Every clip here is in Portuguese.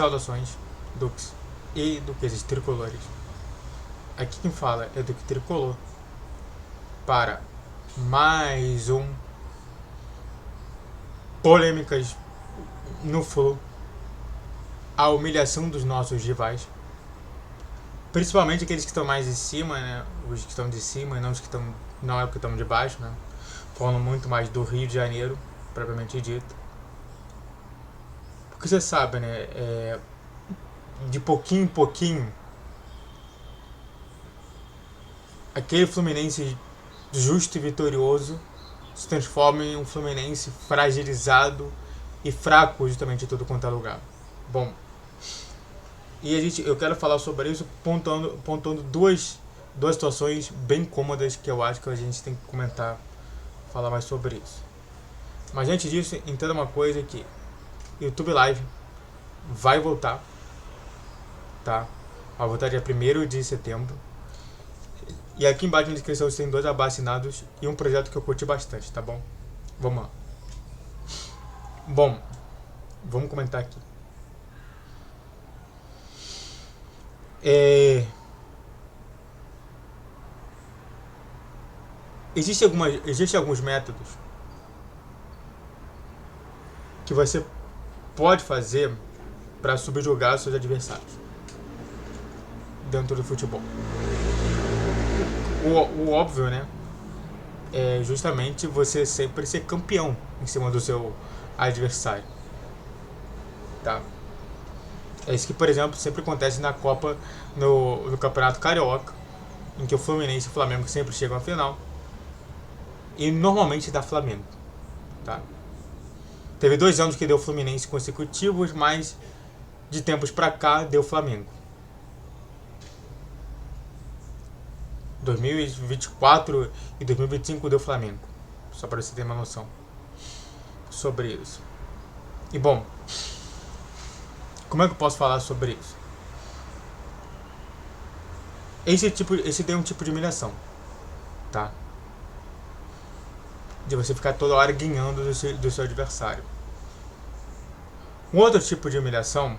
Saudações, Dux e duqueses tricolores. Aqui quem fala é Duque Tricolor para mais um Polêmicas no Flow, a humilhação dos nossos rivais, principalmente aqueles que estão mais de cima, né? Os que estão de cima e não os que estão, não é os que estão de baixo, né? Falando muito mais do Rio de Janeiro, propriamente dito. Porque você sabe, né? De pouquinho em pouquinho, aquele Fluminense justo e vitorioso se transforma em um Fluminense fragilizado e fraco justamente em todo quanto é lugar. Bom, e eu quero falar sobre isso pontuando duas situações bem cômodas que eu acho que a gente tem que comentar, falar mais sobre isso. Mas antes disso, entenda uma coisa, que YouTube Live vai voltar, tá? Vai voltar dia 1º de setembro. E aqui embaixo na descrição tem 2 abacinados e um projeto que eu curti bastante, tá bom? Vamos lá. Bom, vamos comentar aqui. Existem alguns métodos que você pode fazer para subjugar seus adversários dentro do futebol. O óbvio, né? É justamente você sempre ser campeão em cima do seu adversário, tá? É isso que, por exemplo, sempre acontece na Copa, no Campeonato Carioca, em que o Fluminense e o Flamengo sempre chegam à final e normalmente dá Flamengo, tá? Teve 2 anos que deu Fluminense consecutivos, mas de tempos pra cá deu Flamengo. 2024 e 2025 deu Flamengo. Só para você ter uma noção sobre isso. E bom, como é que eu posso falar sobre isso? Esse tem um tipo de humilhação, tá? De você ficar toda hora guinhando do seu adversário. Um outro tipo de humilhação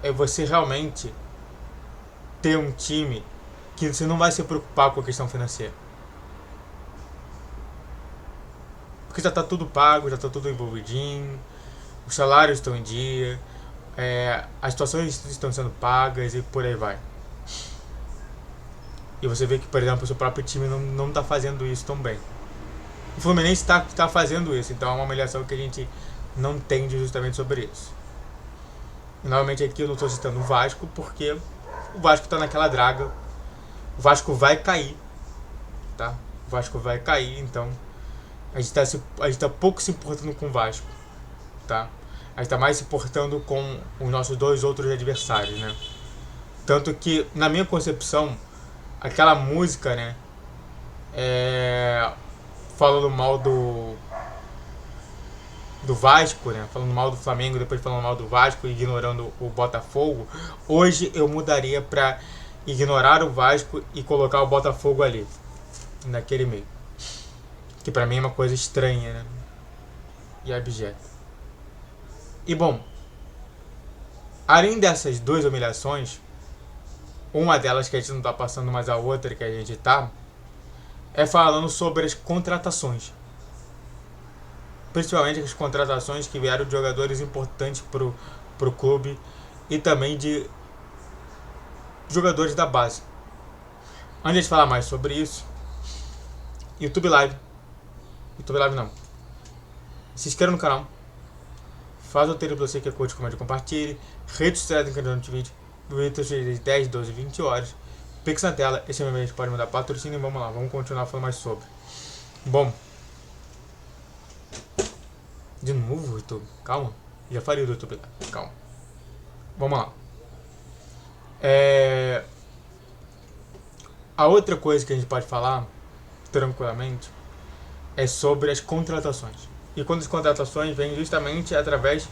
é você realmente ter um time que você não vai se preocupar com a questão financeira. Porque já está tudo pago, já está tudo envolvidinho, os salários estão em dia, as situações estão sendo pagas e por aí vai. E você vê que, por exemplo, o seu próprio time não está fazendo isso tão bem. O Fluminense está fazendo isso, então é uma humilhação que a gente não entende justamente sobre isso. E novamente aqui eu não estou citando o Vasco, porque o Vasco está naquela draga. O Vasco vai cair, tá? O Vasco vai cair, então a gente tá pouco se importando com o Vasco, tá? A gente tá mais se importando com os nossos 2 outros adversários, né? Tanto que, na minha concepção, aquela música, né? Falando mal do Vasco, né? Falando mal do Flamengo, depois falando mal do Vasco, ignorando o Botafogo. Hoje eu mudaria pra ignorar o Vasco e colocar o Botafogo ali, naquele meio. Que pra mim é uma coisa estranha, né? E abjeta. E bom, além dessas 2 humilhações, uma delas que a gente não tá passando, mas a outra que a gente tá, é falando sobre as contratações. Principalmente as contratações que vieram de jogadores importantes pro clube e também de jogadores da base. Antes de falar mais sobre isso, YouTube Live não, se inscreva no canal, faz o roteiro pra você que curte, comente e compartilhe, redes sociais no canal de vídeo, de 10, 12, 20 horas, Pix na tela, esse momento a gente pode mandar patrocínio e vamos lá, vamos continuar falando mais sobre. Bom, de novo, YouTube, calma, já falei do YouTube, calma, vamos lá. A outra coisa que a gente pode falar tranquilamente é sobre as contratações. E quando as contratações vêm justamente através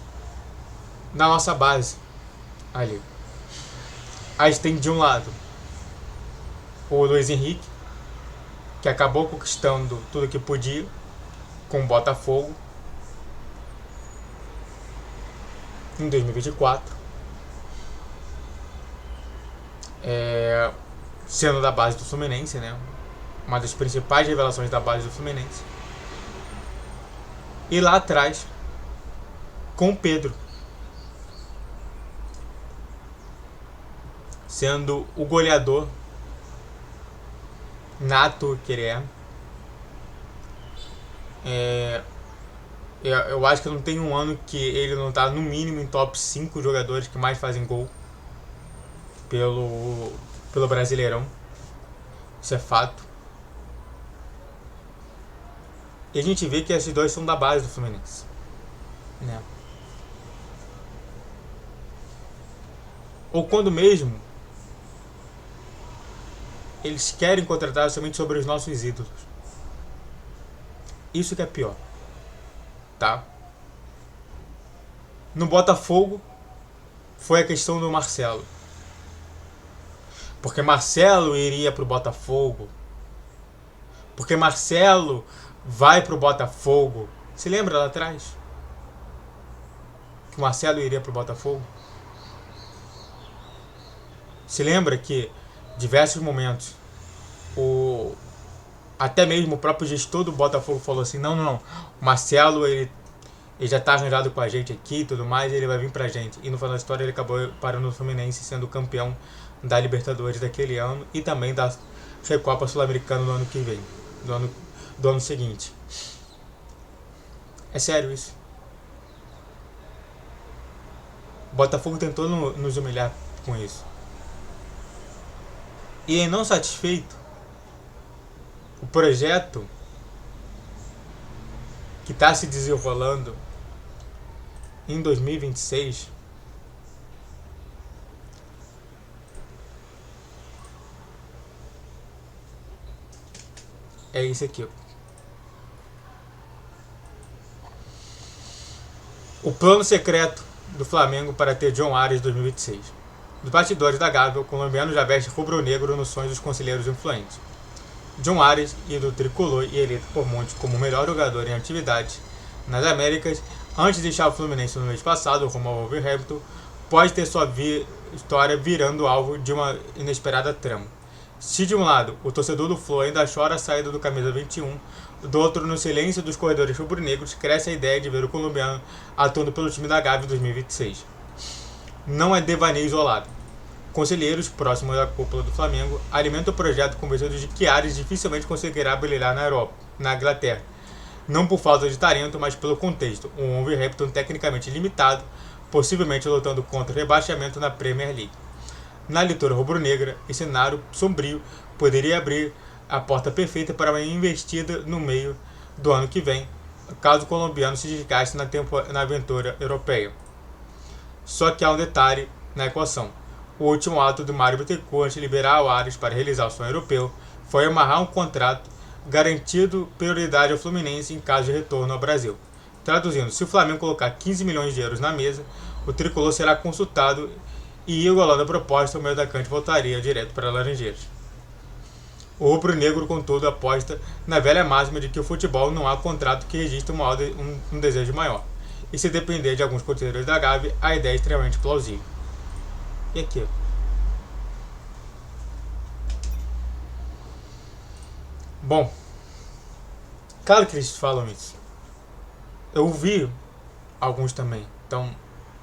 da nossa base ali. A gente tem de um lado o Luiz Henrique, que acabou conquistando tudo que podia com o Botafogo. em 2024, sendo da base do Fluminense, né? Uma das principais revelações da base do Fluminense. E lá atrás, com o Pedro, sendo o goleador nato que ele é. Eu acho que não tem um ano que ele não tá no mínimo em top 5 jogadores que mais fazem gol pelo Brasileirão. Isso é fato. E a gente vê que esses dois são da base do Fluminense, né? Ou quando mesmo eles querem contratar somente sobre os nossos ídolos. Isso que é pior, tá? No Botafogo foi a questão do Marcelo, porque Marcelo iria pro Botafogo, porque Marcelo vai pro Botafogo. Se lembra lá atrás que o Marcelo iria pro Botafogo? Se lembra que diversos momentos até mesmo o próprio gestor do Botafogo falou assim: não, o Marcelo ele já tá arranjado com a gente aqui e tudo mais, ele vai vir pra gente. E no final da história ele acabou parando no Fluminense, sendo campeão da Libertadores daquele ano e também da Recopa Sul-Americana no ano que vem, do ano seguinte. É sério isso. O Botafogo tentou nos humilhar com isso. E não satisfeito, o projeto que está se desenrolando em 2026 é isso aqui. O plano secreto do Flamengo para ter John Arias 2026. Dos bastidores da Gávea, o colombiano já veste rubro-negro nos sonhos dos conselheiros influentes. John Arias, ídolo tricolor e eleito por muitos como o melhor jogador em atividade nas Américas, antes de deixar o Fluminense no mês passado, rumo ao Wolverhampton, pode ter sua história virando alvo de uma inesperada trama. Se de um lado, o torcedor do Flu ainda chora a saída do camisa 21, do outro, no silêncio dos corredores rubro-negros, cresce a ideia de ver o colombiano atuando pelo time da Gávea em 2026. Não é devaneio isolado. Conselheiros próximos da cúpula do Flamengo alimentam o projeto convencidos de que Arias dificilmente conseguirá brilhar na Inglaterra. Não por falta de talento, mas pelo contexto. Um Wolverhampton tecnicamente limitado, possivelmente lutando contra o rebaixamento na Premier League. Na leitura rubro-negra, esse cenário sombrio poderia abrir a porta perfeita para uma investida no meio do ano que vem, caso o colombiano se desgaste na aventura europeia. Só que há um detalhe na equação. O último ato do Mário Bittencourt antes de liberar o Arias para realizar o sonho europeu foi amarrar um contrato garantindo prioridade ao Fluminense em caso de retorno ao Brasil. Traduzindo, se o Flamengo colocar 15 milhões de euros na mesa, o tricolor será consultado e, igualando a proposta, o meio atacante voltaria direto para Laranjeiras. O rubro-negro, contudo, aposta na velha máxima de que o futebol não há contrato que registre um desejo maior. E se depender de alguns conselheiros da Gávea, a ideia é extremamente plausível. E aqui? Bom, claro que eles falam isso. Eu ouvi alguns também. Então,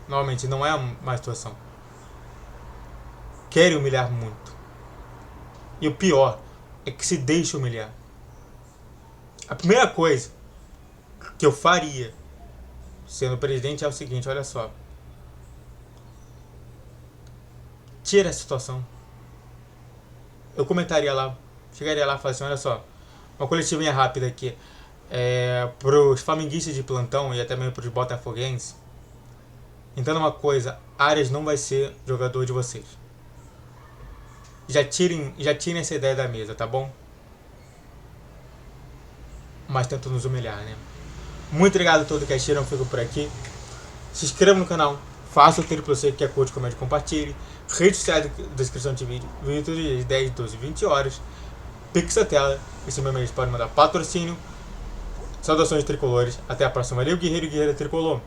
normalmente não é uma situação. Querem humilhar muito. E o pior é que se deixa humilhar. A primeira coisa que eu faria sendo presidente é o seguinte, olha só. Tira a situação. Eu comentaria lá, chegaria lá e falaria assim, olha só, uma coletivinha rápida aqui. Para os flamenguistas de plantão e até mesmo para os botafoguenses, entenda uma coisa, Arias não vai ser jogador de vocês. Já tirem essa ideia da mesa, tá bom? Mas tentam nos humilhar, né? Muito obrigado a todos que assistiram, fico por aqui. Se inscreva no canal, faça o triplo C que é curte, comente, compartilhe. Redes sociais da descrição de vídeo, vídeo todos os dias, 10, 12, 20 horas. Pix a tela, esse meu mês pode mandar patrocínio. Saudações tricolores, até a próxima. Valeu, guerreiro e guerreira tricolor.